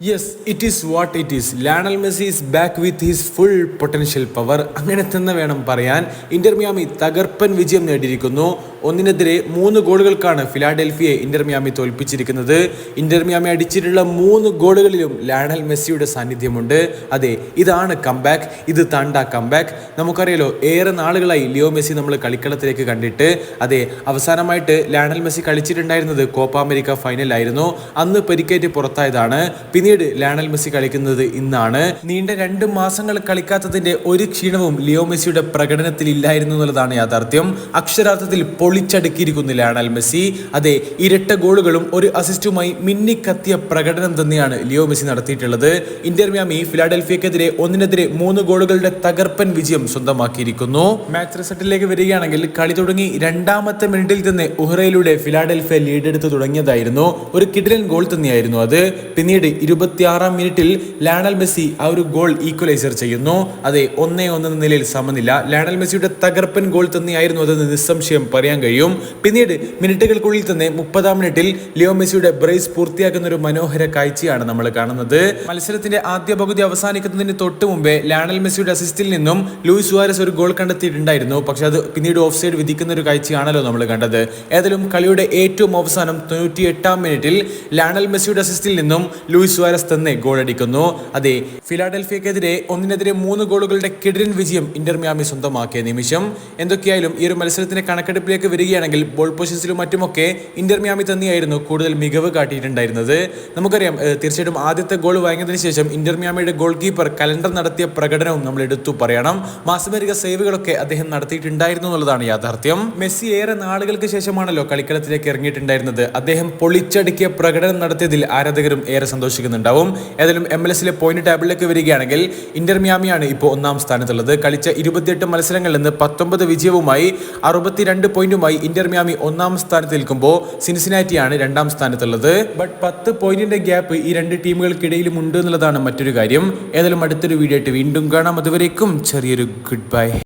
Yes it is what it is. Lionel Messi is back with his full potential power. അങ്ങനെ തന്നെ വേണം പറയാൻ. Inter Miami തകർപ്പൻ വിജയം നേടിയിരിക്കുന്നു. 1-3 ഗോളുകൾക്കാണ് ഫിലാഡൽഫിയെ ഇന്റർ മിയാമി തോൽപ്പിച്ചിരിക്കുന്നത്. ഇന്റർ മിയാമി അടിച്ചിട്ടുള്ള 3 ഗോളുകളിലും ലയണൽ മെസ്സിയുടെ സാന്നിധ്യമുണ്ട്. അതെ, ഇതാണ് കംബാക്ക്. ഇത് താണ്ട കംബാക്ക്. നമുക്കറിയാലോ, ഏറെ നാളുകളായി ലിയോ മെസ്സി നമ്മൾ കളിക്കളത്തിലേക്ക് കണ്ടിട്ട്. അതെ, അവസാനമായിട്ട് ലയണൽ മെസ്സി കളിച്ചിട്ടുണ്ടായിരുന്നത് കോപ്പ അമേരിക്ക ഫൈനലായിരുന്നു. അന്ന് പരിക്കേറ്റ് പുറത്തായതാണ്. പിന്നീട് ലയണൽ മെസ്സി കളിക്കുന്നത് ഇന്നാണ്. നീണ്ട 2 മാസങ്ങൾ കളിക്കാത്തതിന്റെ ഒരു ക്ഷീണവും ലിയോ മെസ്സിയുടെ പ്രകടനത്തിൽ ഇല്ലായിരുന്നു എന്നുള്ളതാണ് യാഥാർത്ഥ്യം. അക്ഷരാർത്ഥത്തിൽ പൊളിച്ചടുക്കിയിരിക്കുന്നു ലയണൽ മെസ്സി. അതെ, ഇരട്ട ഗോളുകളും ഒരു അസിസ്റ്റുമായി മിന്നിക്കത്തിയ പ്രകടനം തന്നെയാണ് ലിയോ മെസ്സി നടത്തിയിട്ടുള്ളത്. ഇന്റർ മിയാമി ഫിലാഡൽഫിയക്കെതിരെ 1-3 ഗോളുകളുടെ തകർപ്പൻ വിജയം സ്വന്തമാക്കിയിരിക്കുന്നു. മാച്ച് റിസൾട്ടിലേക്ക് വരികയാണെങ്കിൽ കളി തുടങ്ങി 2ാമത്തെ മിനിറ്റിൽ തന്നെ ഉഹ്റയിലൂടെ ഫിലാഡൽഫിയ ലീഡെടുത്ത് തുടങ്ങിയതായിരുന്നു. ഒരു കിടിലൻ ഗോൾ തന്നെയായിരുന്നു അത്. പിന്നീട് 26ാം മിനിറ്റിൽ ലയണൽ മെസ്സി ആ ഒരു ഗോൾ ഈക്വലൈസർ ചെയ്യുന്നു. അതെ, 1-1 എന്ന നിലയിൽ സമനില. ലയണൽ മെസ്സിയുടെ തകർപ്പൻ ഗോൾ തന്നെയായിരുന്നു അതെന്ന് നിസ്സംശയം പറയാൻ കഴിയും. പിന്നീട് മിനിറ്റുകൾക്കുള്ളിൽ തന്നെ 30ാം മിനിറ്റിൽ ലിയോ മെസ്സിയുടെ ബ്രേസ് പൂർത്തിയാക്കുന്ന ഒരു മനോഹര കാഴ്ചയാണ് നമ്മൾ കാണുന്നത്. മത്സരത്തിന്റെ ആദ്യ പകുതി അവസാനിക്കുന്നതിന് തൊട്ട് മുമ്പേ ലയണൽ മെസ്സിയുടെ അസിസ്റ്റിൽ നിന്നും ലൂയിസ് സുവാരസ് ഒരു ഗോൾ കണ്ടെത്തിയിട്ടുണ്ടായിരുന്നു. പക്ഷെ അത് പിന്നീട് ഓഫ് സൈഡ് വിധിക്കുന്ന ഒരു കാഴ്ചയാണല്ലോ നമ്മൾ കണ്ടത്. ഏതായാലും കളിയുടെ ഏറ്റവും അവസാനം 98ാം മിനിറ്റിൽ ലയണൽ മെസ്സിയുടെ അസിസ്റ്റിൽ നിന്നും ലൂയിസ് സുവാരസ് തന്നെ ഗോൾ അടിക്കുന്നു. അതെ, ഫിലാഡൽഫിയക്കെതിരെ 1-3 ഗോളുകളുടെ കിടിലൻ വിജയം ഇന്റർ മിയാമി സ്വന്തമാക്കിയ നിമിഷം. എന്തൊക്കെയായാലും ഈ ഒരു മത്സരത്തിന്റെ കണക്കെടുപ്പിലേക്ക് വരികയാണെങ്കിൽ ബോൾ പൊസിഷനിലും മറ്റുമൊക്കെ ഇന്റർ മിയാമി തന്നെയായിരുന്നു കൂടുതൽ മികവ് കാട്ടിയിട്ടുണ്ടായിരുന്നത്. നമുക്കറിയാം, തീർച്ചയായിട്ടും ആദ്യത്തെ ഗോൾ വാങ്ങിയതിനു ശേഷം ഇന്റർ മിയാമിയുടെ ഗോൾ കീപ്പർ കലണ്ടർ നടത്തിയ പ്രകടനവും നമ്മൾ എടുത്തു പറയണം. മാസമേറിയ സേവുകളൊക്കെ അദ്ദേഹം നടത്തിയിട്ടുണ്ടായിരുന്നു എന്നുള്ളതാണ് യാഥാർത്ഥ്യം. മെസ്സി ഏറെ നാളുകൾക്ക് ശേഷമാണല്ലോ കളിക്കളത്തിലേക്ക് ഇറങ്ങിയിട്ടുണ്ടായിരുന്നത്. അദ്ദേഹം പൊളിച്ചടുക്കിയ പ്രകടനം നടത്തിയതിൽ ആരാധകരും ഏറെ സന്തോഷിക്കുന്നുണ്ടാവും. ഏതായാലും MLS പോയിന്റ് ടേബിളിലേക്ക് വരികയാണെങ്കിൽ ഇന്റർ മിയാമിയാണ് ഇപ്പോൾ 1ാം സ്ഥാനത്തുള്ളത്. കളിച്ച 28 മത്സരങ്ങളിൽ നിന്ന് 19 വിജയവുമായി 62 പോയിന്റുമായി ഇന്റർ മിയാമി 1ാം സ്ഥാനത്ത് നിൽക്കുമ്പോൾ സിൻസിനാറ്റിയാണ് 2ാം സ്ഥാനത്തുള്ളത്. ബട്ട് 10 പോയിന്റിന്റെ ഗ്യാപ്പ് ഈ 2 ടീമുകൾക്കിടയിലും ഉണ്ട് എന്നുള്ളതാണ് മറ്റൊരു കാര്യം. ഏതായാലും അടുത്തൊരു വീഡിയോ ആയിട്ട് വീണ്ടും കാണാം. അതുവരേക്കും ചെറിയൊരു ഗുഡ് ബൈ.